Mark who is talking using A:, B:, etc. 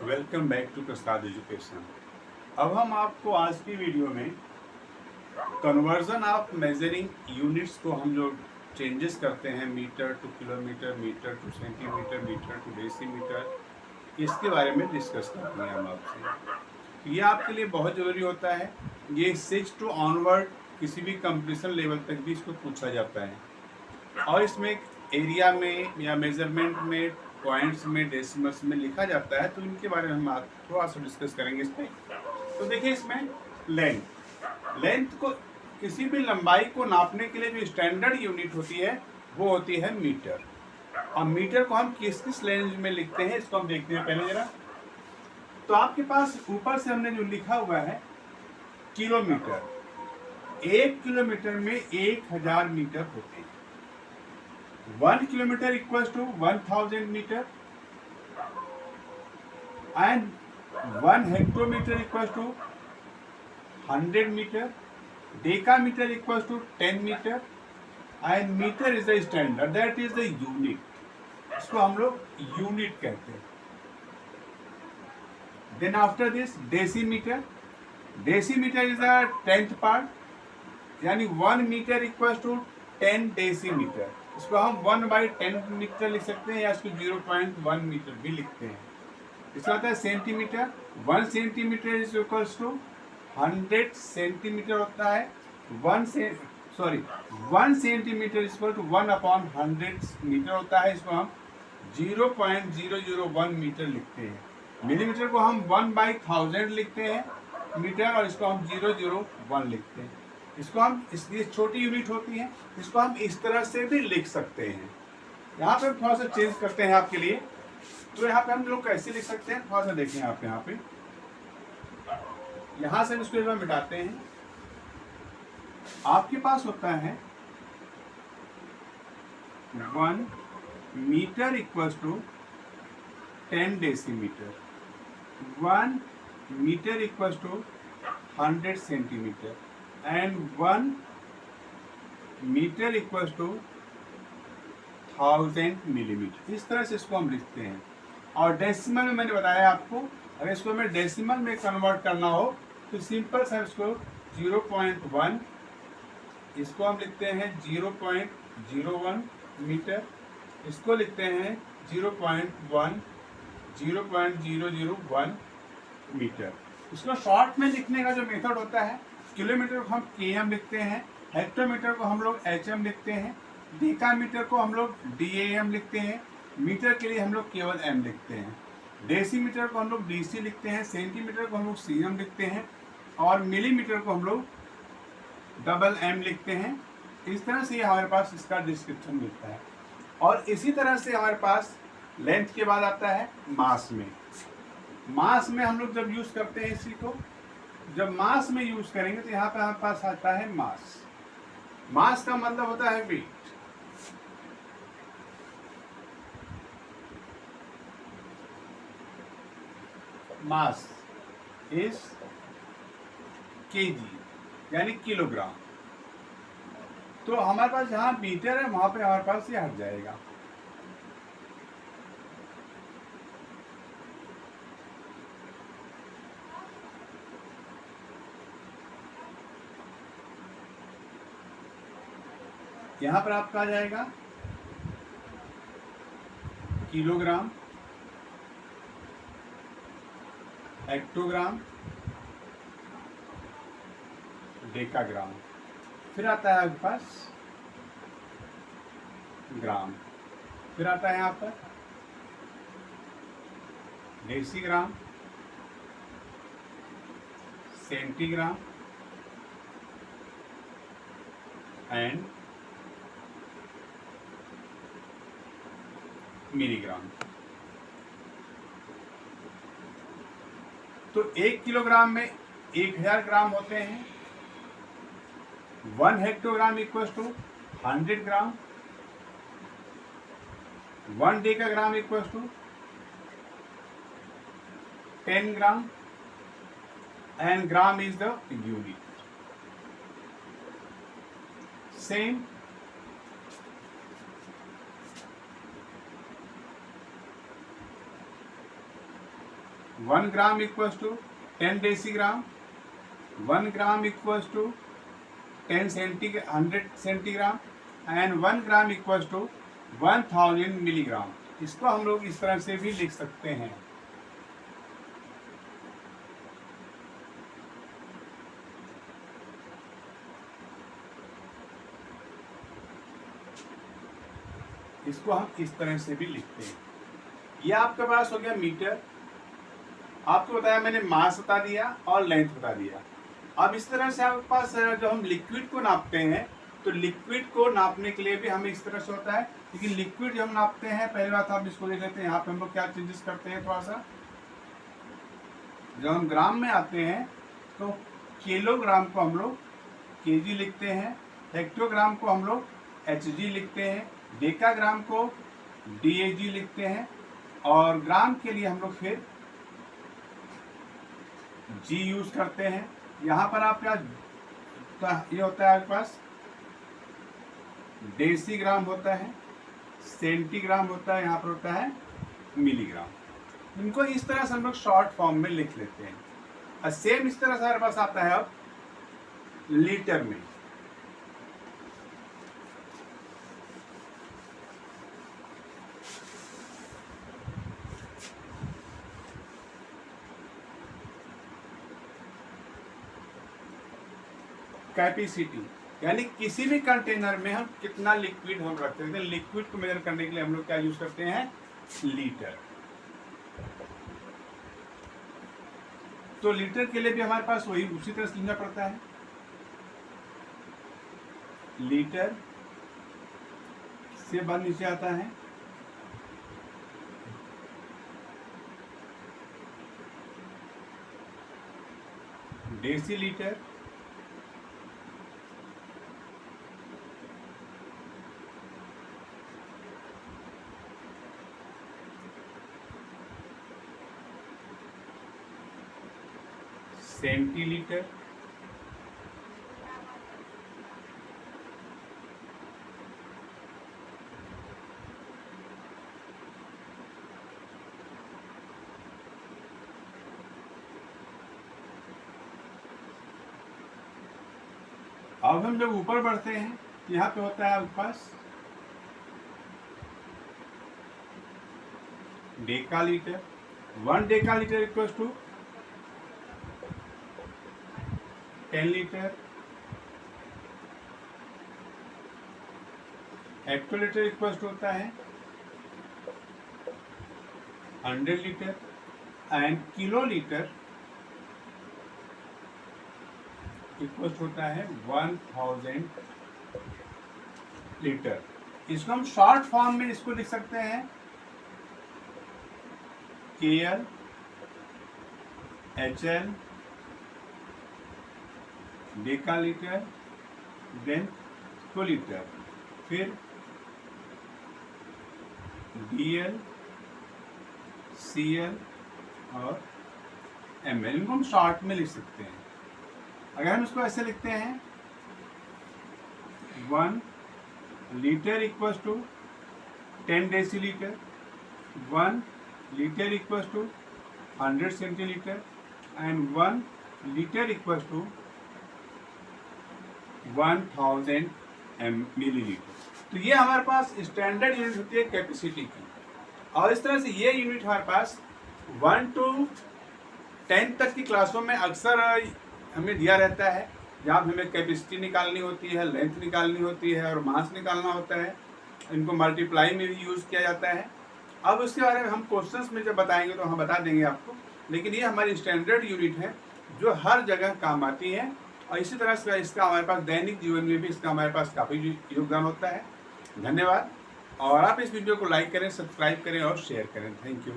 A: Welcome back to Prasad education. अब हम आपको आज की वीडियो में कन्वर्जन ऑफ मेजरिंग यूनिट्स को हम जो चेंजेस करते हैं metre to kilometre, metre to centimetre, metre to decimetre, इसके बारे में डिस्कस करते हैं हम आपसे। ये आपके लिए बहुत ज़रूरी होता है। ये 6 टू ऑनवर्ड किसी भी कंपटीशन लेवल तक भी इसको पूछा जाता है और इसमें एरिया में या मेजरमेंट में, पॉइंट्स में, डेसिमल्स में लिखा जाता है, तो इनके बारे में हम आज थोड़ा सा डिस्कस करेंगे इस पर। तो देखिए इसमें लेंथ को, किसी भी लंबाई को नापने के लिए जो स्टैंडर्ड यूनिट होती है वो होती है मीटर। और मीटर को हम किस किस रेंज में लिखते हैं इसको हम देखते हैं पहले जरा। तो आपके पास ऊपर से हमने जो लिखा हुआ है किलोमीटर, 1 किलोमीटर में 1000 मीटर होते हैं। 1 kilometer equals to 1000 meter and 1 hectometer equals to 100 meter. Decameter equals to 10 meter and meter is the standard, that is the unit. इसको हम लोग यूनिट कहते हैं। Then after this decimeter. Decimeter is the 10th part, यानी 1 metre equals to 10 decimetre. इसको हम 1/10 metre लिख सकते हैं या इसको 0.1 मीटर भी लिखते हैं। इसका होता है centimetre. 1 centimetre is equals to 100 centimetre होता है। 1 centimetre is equal to 1/100 metre होता है। इसको हम 0.001 मीटर लिखते हैं। मिलीमीटर को हम 1/1000 लिखते हैं मीटर, और इसको हम 001 लिखते हैं। इसको हम, इसलिए छोटी यूनिट होती है, इसको हम इस तरह से भी लिख सकते हैं। यहाँ पे थोड़ा सा चेंज करते हैं आपके लिए। तो यहाँ पे हम लोग कैसे लिख सकते हैं, थोड़ा सा देखें आप। यहाँ पे, यहाँ से हम इसको एक बार मिटाते हैं। आपके पास होता है 1 metre equals to 10 decimetre, 1 metre equals to 100 centimetre and 1 metre equals to 1000 millimetre. इस तरह से इसको हम लिखते हैं। और डेसिमल में मैंने बताया आपको, अगर इसको हमें डेसिमल में कन्वर्ट करना हो तो सिंपल सा इसको 0.1, इसको हम लिखते हैं 0.01 मीटर, इसको लिखते हैं 0.001 मीटर। इसको शॉर्ट में लिखने का जो मेथड होता है, किलोमीटर को हम km लिखते हैं, हेक्टोमीटर को हम लोग hm लिखते हैं, डेकामीटर को हम लोग DAM लिखते हैं, मीटर के लिए हम लोग केवल m लिखते हैं, डेसीमीटर को हम लोग DC लिखते हैं, सेंटीमीटर को हम लोग cm लिखते हैं, और मिलीमीटर को हम लोग MM लिखते हैं। इस तरह से हमारे पास इसका डिस्क्रिप्शन मिलता है। और इसी तरह से हमारे पास लेंथ के बाद आता है मास में। मास में हम लोग जब यूज़ करते हैं इसी को, जब मास में यूज करेंगे तो यहाँ पे हमारे पास आता है मास। मास का मतलब होता है वेट। मास इज केजी, यानी किलोग्राम। तो हमारे पास जहाँ मीटर है वहां पे हमारे पास ये हट जाएगा। यहाँ पर आपका आ जाएगा किलोग्राम, हेक्टोग्राम, डेकाग्राम, फिर आता है आपके पास ग्राम, फिर आता है यहाँ पर डेसीग्राम, सेंटीग्राम एंड मिलीग्राम। तो 1 किलोग्राम में 1000 ग्राम होते हैं। 1 hectogram equals to 100 gram, 1 decagram equals to 10 gram, and gram is the unit. Same 1 gram equals to 10 decigram, 1 gram equals to 100 centigram and 1 gram equals to 1000 milligram. इसको हम लोग इस तरह से भी लिख सकते हैं। इसको हम इस तरह से भी लिखते हैं। ये आपके पास हो गया मीटर। आपको बताया मैंने मास बता दिया और लेंथ बता दिया। अब इस तरह से आपके पास जो हम लिक्विड को नापते हैं, तो लिक्विड को नापने के लिए भी हमें इस तरह से होता है। लेकिन लिक्विड जो हम नापते हैं, पहली बात आप इसको देख लेते हैं। यहाँ पे हम लोग क्या चेंजेस करते हैं थोड़ा सा। जब हम ग्राम में आते हैं तो किलोग्राम को हम लोग केजी लिखते हैं, हेक्टोग्राम को हम लोग एचजी लिखते हैं, डेकाग्राम को डीएजी लिखते हैं और ग्राम के लिए हम लोग फिर जी यूज करते हैं। यहाँ पर आपका ये होता है आपके पास डेसीग्राम होता है, सेंटीग्राम होता है, यहाँ पर होता है मिलीग्राम। इनको इस तरह से हम लोग शॉर्ट फॉर्म में लिख लेते हैं। और सेम इस तरह से हमारे पास आता है अब लीटर में। कैपेसिटी यानी किसी भी कंटेनर में हम कितना लिक्विड हम रखते हैं। लिक्विड को मेजर करने के लिए हम लोग क्या यूज करते हैं, लीटर। तो लीटर के लिए भी हमारे पास वही उसी तरह से लिखना पड़ता है। लीटर से बाद नीचे आता है डेसीलीटर, सेंटीलीटर, अब हम जब ऊपर बढ़ते हैं यहाँ पे होता है आपके पास decalitre. 1 decalitre equals to 10 litre. Hectolitre equals to होता है 100 लीटर एंड किलोलीटर इक्वल्स होता है 1000 लीटर। इसको हम शॉर्ट फॉर्म में इसको लिख सकते हैं KL HL डेकालीटर देन किलोलीटर, फिर DL CL और ML। इनको हम शॉर्ट में लिख सकते हैं। अगर हम इसको ऐसे लिखते हैं 1 litre equals to 10 decilitre, 1 litre equals to 100 centilitre and 1 litre equals to 1000 millilitre. तो ये हमारे पास स्टैंडर्ड यूनिट होती है कैपेसिटी की। और इस तरह से ये यूनिट हमारे पास 1 to 10 तक की क्लासों में अक्सर हमें दिया रहता है, जहाँ हमें कैपेसिटी निकालनी होती है, लेंथ निकालनी होती है और मास निकालना होता है। इनको मल्टीप्लाई में भी यूज़ किया जाता है। अब उसके बारे में हम क्वेश्चंस में जब बताएंगे तो हम बता देंगे आपको। लेकिन ये हमारी स्टैंडर्ड यूनिट है जो हर जगह काम आती है। और इसी तरह से इसका हमारे पास दैनिक जीवन में भी इसका हमारे पास काफ़ी योगदान होता है। धन्यवाद। और आप इस वीडियो को लाइक करें, सब्सक्राइब करें और शेयर करें। Thank you.